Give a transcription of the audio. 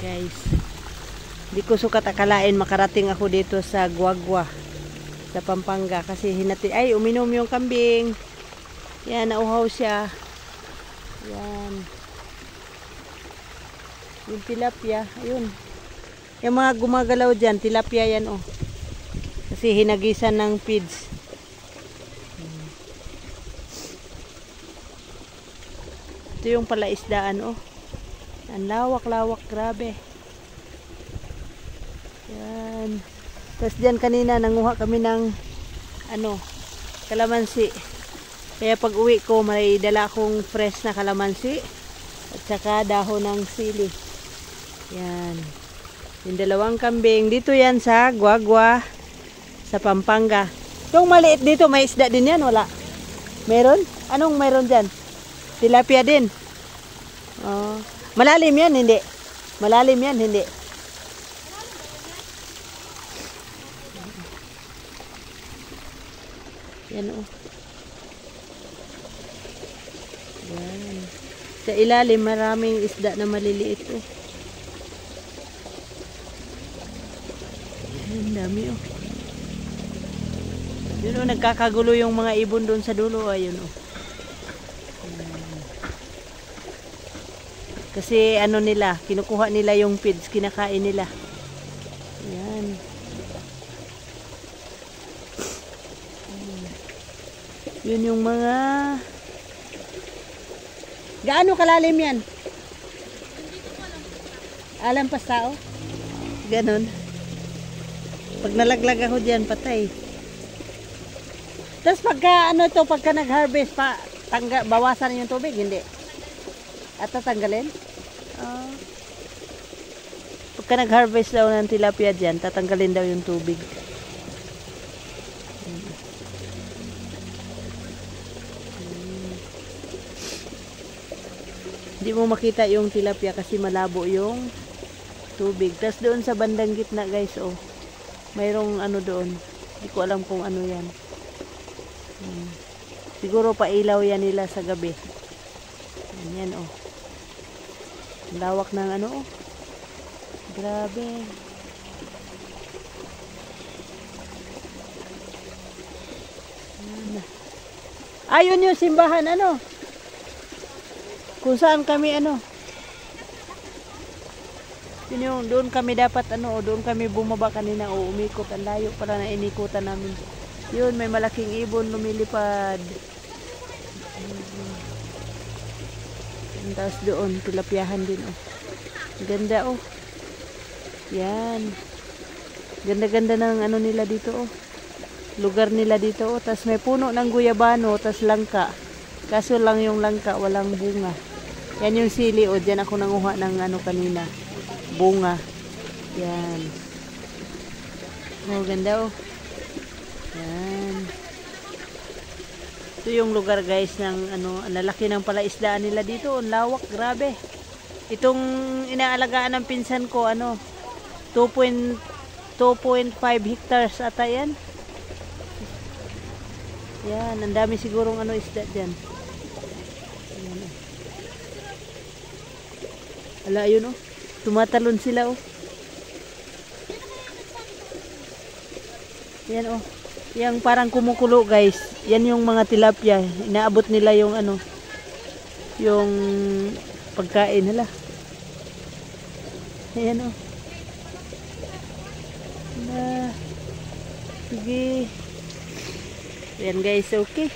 Guys, di ko sukat akalain makarating ako dito sa Guagua sa Pampanga kasi ay uminom yung kambing. Yan, nauhaw siya. Yan. Yung tilapia, ayun. Yung mga gumagalaw dyan, tilapia yan oh. Kasi hinagisan ng feeds. Ito yung palaisdaan oh. Ang lawak-lawak, grabe. Yan. Tapos dyan kanina nanguha kami ng kalamansi. Kaya pag uwi ko may dala akong fresh na kalamansi at saka dahon ng sili. Yan. Yung dalawang kambing. Dito yan sa Guagua sa Pampanga. Itong maliit dito may isda din yan, wala? Meron? Anong meron dyan? Tilapia din. Oh. Malalim yan, hindi. Malalim yan, hindi. Yan o. Yan. Sa ilalim, maraming isda na maliliit o. Yan, dami o. Yun o, nagkakagulo yung mga ibon doon sa dulo. Ayun o. Kasi nila, kinukuha nila yung feeds, kinakain nila. Ayan. Yun yung mga... Gaano kalalim yan? Alampas tao? Ganon. Pag nalaglag ako dyan, patay. Tapos pagka pagka nag-harvest pa, bawasan yung tubig, hindi? At tatanggalin? Pagka nag-harvest daw ng tilapia dyan, tatanggalin daw yung tubig. Hindi mo makita yung tilapia kasi malabo yung tubig. Tapos doon sa bandang gitna guys, oh, mayroong doon. Hindi ko alam kung ano yan. Siguro pailaw yan nila sa gabi. Yan oh. Lawak ng oh. Grabe. Ayun yung simbahan kung saan kami yun yung doon kami dapat doon kami bumaba kanina o umikot. Ang layo pala na inikutan namin. Yun, may malaking ibon lumilipad. Tapos doon, tilapiahan din oh. Ganda oh. Yan. Ganda-ganda ng nila dito oh. Lugar nila dito oh. Tapos may puno ng guyabano, tapos langka. Kaso lang yung langka, walang bunga. Yan yung sili oh. Diyan ako nanguha ng kanina. Bunga. Yan. Oh, ganda oh. Yan. Ito yung lugar guys ng lalaki ng palaisdaan nila dito. Ang lawak, grabe. Itong inaalagaan ng pinsan ko 2.5 hectares ata yan. Yan, ang dami sigurong isda dyan. Yan. Ala, ayun oh. Tumatalon sila oh. Yan oh. Yang parang kumukulo guys. Yan yung mga tilapia. Inaabot nila yung yung pagkain nila. Ayan oh. Sige. Ayan guys, okay.